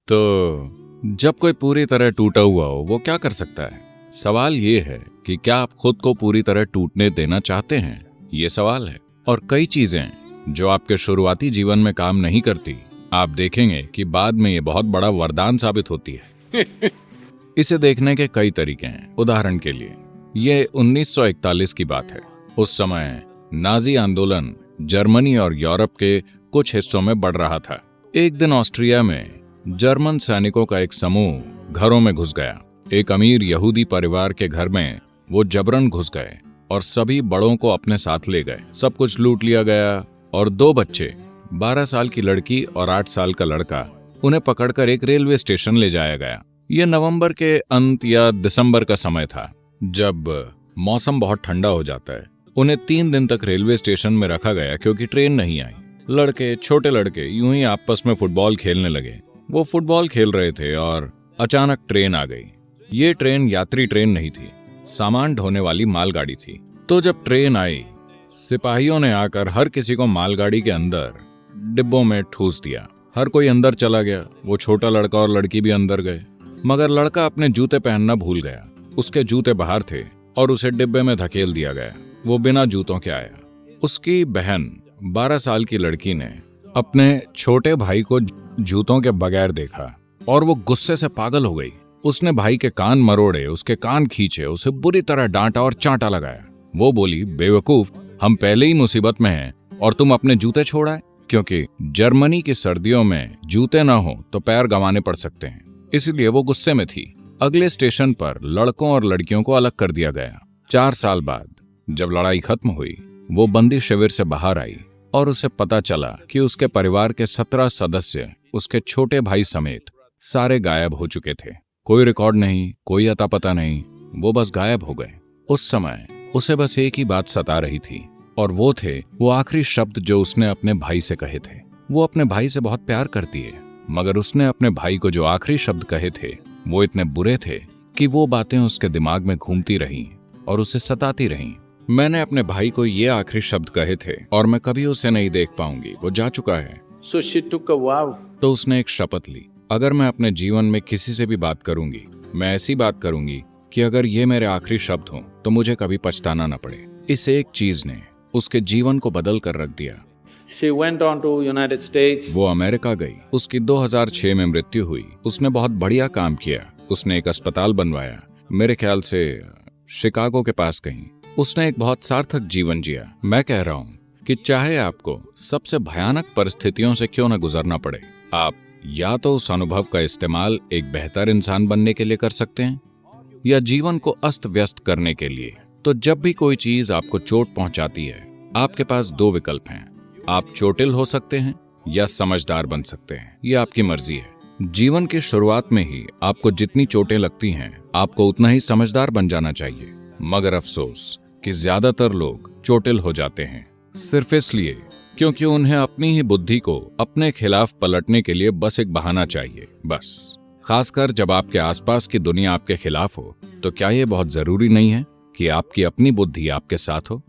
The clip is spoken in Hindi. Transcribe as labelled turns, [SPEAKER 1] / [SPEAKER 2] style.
[SPEAKER 1] तो जब कोई पूरी तरह टूटा हुआ हो वो क्या कर सकता है? सवाल ये है कि क्या आप खुद को पूरी तरह टूटने देना चाहते हैं? ये सवाल है। और कई चीजें जो आपके शुरुआती जीवन में काम नहीं करती, आप देखेंगे कि बाद में ये बहुत बड़ा वरदान साबित होती है। इसे देखने के कई तरीके हैं। उदाहरण के लिए, ये 1941 की बात है। उस समय नाजी आंदोलन जर्मनी और यूरोप के कुछ हिस्सों में बढ़ रहा था। एक दिन ऑस्ट्रिया में जर्मन सैनिकों का एक समूह घरों में घुस गया। एक अमीर यहूदी परिवार के घर में वो जबरन घुस गए और सभी बड़ों को अपने साथ ले गए। सब कुछ लूट लिया गया और 2 बच्चे, 12 साल की लड़की और 8 साल का लड़का, उन्हें पकड़कर एक रेलवे स्टेशन ले जाया गया। यह नवंबर के अंत या दिसंबर का समय था, जब मौसम बहुत ठंडा हो जाता है। उन्हें 3 दिन तक रेलवे स्टेशन में रखा गया क्योंकि ट्रेन नहीं आई। लड़के, छोटे लड़के यूं ही आपस में फुटबॉल खेलने लगे। वो फुटबॉल खेल रहे थे और अचानक ट्रेन आ गई। ये ट्रेन यात्री ट्रेन नहीं थी, सामान ढोने वाली मालगाड़ी थी। तो जब ट्रेन आई, सिपाहियों ने आकर हर किसी को मालगाड़ी के अंदर डिब्बों में ठूस दिया। हर कोई अंदर चला गया। वो छोटा लड़का और लड़की भी अंदर गए, मगर लड़का अपने जूते पहनना भूल गया। उसके जूते बाहर थे और उसे डिब्बे में धकेल दिया गया। वो बिना जूतों के आया। उसकी बहन, 12 साल की लड़की, ने अपने छोटे भाई को जूतों के बगैर देखा और वो गुस्से से पागल हो गई। उसने भाई के कान मरोड़े, उसके कान खींचे, उसे बुरी तरह डांटा और चांटा लगाया। वो बोली, बेवकूफ, हम पहले ही मुसीबत में हैं और तुम अपने जूते छोड़ाए, क्योंकि जर्मनी की सर्दियों में जूते ना हो तो पैर गंवाने पड़ सकते हैं। इसलिए वो गुस्से में थी। अगले स्टेशन पर लड़कों और लड़कियों को अलग कर दिया गया। 4 साल बाद जब लड़ाई खत्म हुई, वो बंदी शिविर से बाहर आई और उसे पता चला कि उसके परिवार के 17 सदस्य, उसके छोटे भाई समेत, सारे गायब हो चुके थे। कोई रिकॉर्ड नहीं, कोई अता पता नहीं, वो बस गायब हो गए। उस समय उसे बस एक ही बात सता रही थी, और वो थे वो आखिरी शब्द जो उसने अपने भाई से कहे थे। वो अपने भाई से बहुत प्यार करती है, मगर उसने अपने भाई को जो आखिरी शब्द कहे थे वो इतने बुरे थे कि वो बातें उसके दिमाग में घूमती रहीं और उसे सताती रहीं। मैंने अपने भाई को ये आखिरी शब्द कहे थे और मैं कभी उसे नहीं देख पाऊंगी, वो जा चुका है।
[SPEAKER 2] So she took a vow.
[SPEAKER 1] तो उसने एक शपथ ली, अगर मैं अपने जीवन में किसी से भी बात करूंगी, मैं ऐसी बात करूंगी कि अगर ये मेरे आखिरी शब्द हों तो मुझे कभी पछताना न पड़े। इस एक चीज ने उसके जीवन को बदल कर रख दिया।
[SPEAKER 2] She went on to United States.
[SPEAKER 1] वो अमेरिका गई। उसकी 2006 में मृत्यु हुई। उसने बहुत बढ़िया काम किया। उसने एक अस्पताल बनवाया, मेरे ख्याल से शिकागो के पास कहीं। उसने एक बहुत सार्थक जीवन जिया। मैं कह रहा हूँ कि चाहे आपको सबसे भयानक परिस्थितियों से क्यों न गुजरना पड़े, आप या तो उस अनुभव का इस्तेमाल एक बेहतर इंसान बनने के लिए कर सकते हैं, या जीवन को अस्त व्यस्त करने के लिए। तो जब भी कोई चीज आपको चोट पहुंचाती है, आपके पास 2 विकल्प हैं। आप चोटिल हो सकते हैं या समझदार बन सकते हैं। ये आपकी मर्जी है। जीवन की शुरुआत में ही आपको जितनी चोटें लगती हैं, आपको उतना ही समझदार बन जाना चाहिए। मगर अफसोस कि ज्यादातर लोग चोटिल हो जाते हैं सिर्फ इसलिए क्योंकि उन्हें अपनी ही बुद्धि को अपने खिलाफ पलटने के लिए बस एक बहाना चाहिए, बस। खासकर जब आपके आसपास की दुनिया आपके खिलाफ हो, तो क्या ये बहुत जरूरी नहीं है कि आपकी अपनी बुद्धि आपके साथ हो?